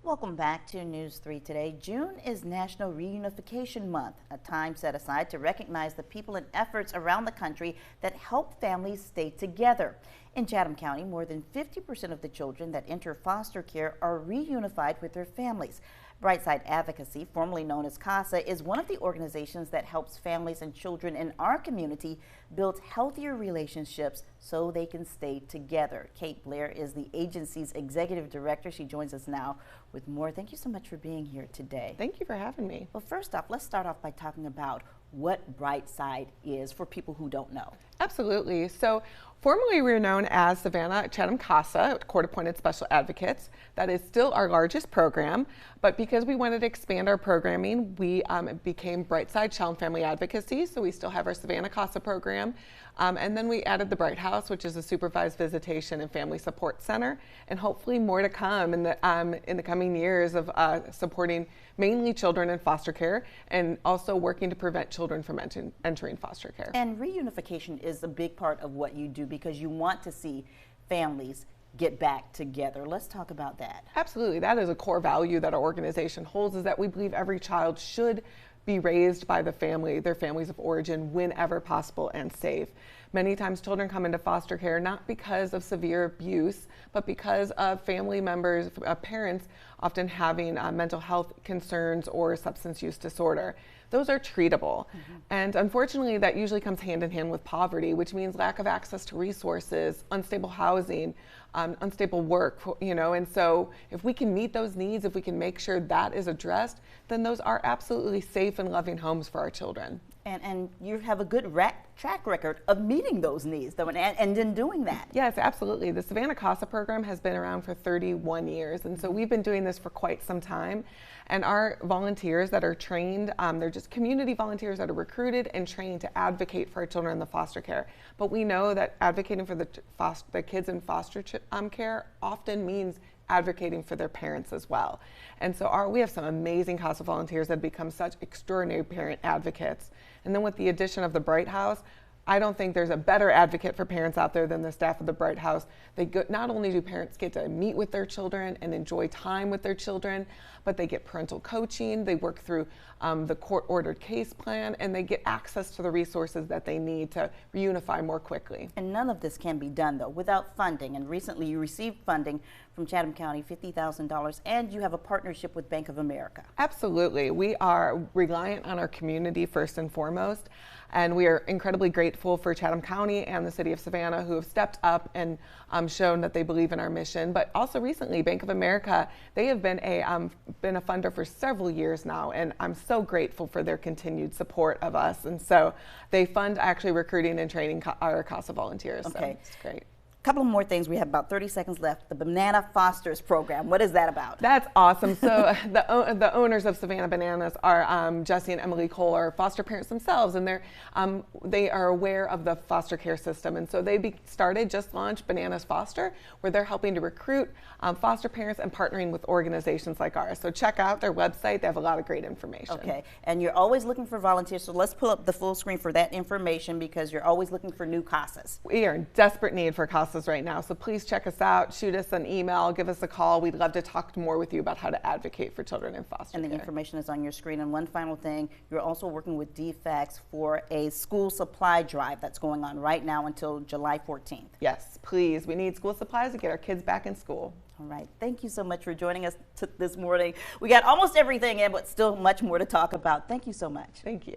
Welcome back to News 3 Today. June is National Reunification Month, a time set aside to recognize the people and efforts around the country that help families stay together. In Chatham County, more than 50% of the children that enter foster care are reunified with their families. Brightside Advocacy, formerly known as CASA, is one of the organizations that helps families and children in our community build healthier relationships so they can stay together. Blair is the agency's executive director. She joins us now with more. Thank you so much for being here today. Thank you for having me. Well, first off, let's start off by talking about what Brightside is for people who don't know. Absolutely. So formerly we were known as Savannah Chatham CASA, court-appointed special advocates. That is still our largest program, but because we wanted to expand our programming, we became Brightside Chatham Family Advocacy. So we still have our Savannah CASA program. And then we added the Bright House, which is a supervised visitation and family support center, and hopefully more to come in the coming years of supporting mainly children in foster care and also working to prevent children from entering foster care. And reunification is a big part of what you do because you want to see families get back together. Let's talk about that. Absolutely. That is a core value that our organization holds, is that we believe every child should be raised by their families of origin whenever possible and safe. Many times children come into foster care not because of severe abuse, but because of family members, parents often having mental health concerns or substance use disorder. Those are treatable. And unfortunately, that usually comes hand in hand with poverty, which means lack of access to resources, unstable housing, unstable work, and so if we can meet those needs, if we can make sure that is addressed, then those are absolutely safe and loving homes for our children. And you have a good track record of meeting those needs, though, and in doing that. Yes, absolutely. The Savannah CASA program has been around for 31 years, and so we've been doing this for quite some time. And our volunteers that are trained, they're just community volunteers that are recruited and trained to advocate for our children in the foster care. But we know that advocating for the kids in foster care often means advocating for their parents as well. And so we have some amazing CASA volunteers that have become such extraordinary parent advocates. And then with the addition of the Bright House, I don't think there's a better advocate for parents out there than the staff of the Bright House. Not only do parents get to meet with their children and enjoy time with their children, but they get parental coaching, they work through the court-ordered case plan, and they get access to the resources that they need to reunify more quickly. And none of this can be done, though, without funding. And recently you received funding from Chatham County, $50,000, and you have a partnership with Bank of America. Absolutely. We are reliant on our community first and foremost. And we are incredibly grateful for Chatham County and the city of Savannah, who have stepped up and shown that they believe in our mission. But also recently, Bank of America, they have been a funder for several years now, and I'm so grateful for their continued support of us. And so they fund actually recruiting and training our CASA volunteers. Okay. So it's great. Couple of more things. We have about 30 seconds left. The Banana Fosters program. What is that about? That's awesome. So the owners of Savannah Bananas are Jesse and Emily Cole, are foster parents themselves, and they are aware of the foster care system, and so they launched Bananas Foster, where they're helping to recruit foster parents and partnering with organizations like ours. So check out their website. They have a lot of great information. Okay, and you're always looking for volunteers. So let's pull up the full screen for that information, because you're always looking for new CASAs. We are in desperate need for CASAs right now, so please check us out, shoot us an email, give us a call. We'd love to talk more with you about how to advocate for children in foster care. And the information is on your screen. And one final thing, you're also working with DFACS for a school supply drive that's going on right now until July 14th. Yes, please. We need school supplies to get our kids back in school. All right. Thank you so much for joining us this morning. We got almost everything in, but still much more to talk about. Thank you so much. Thank you.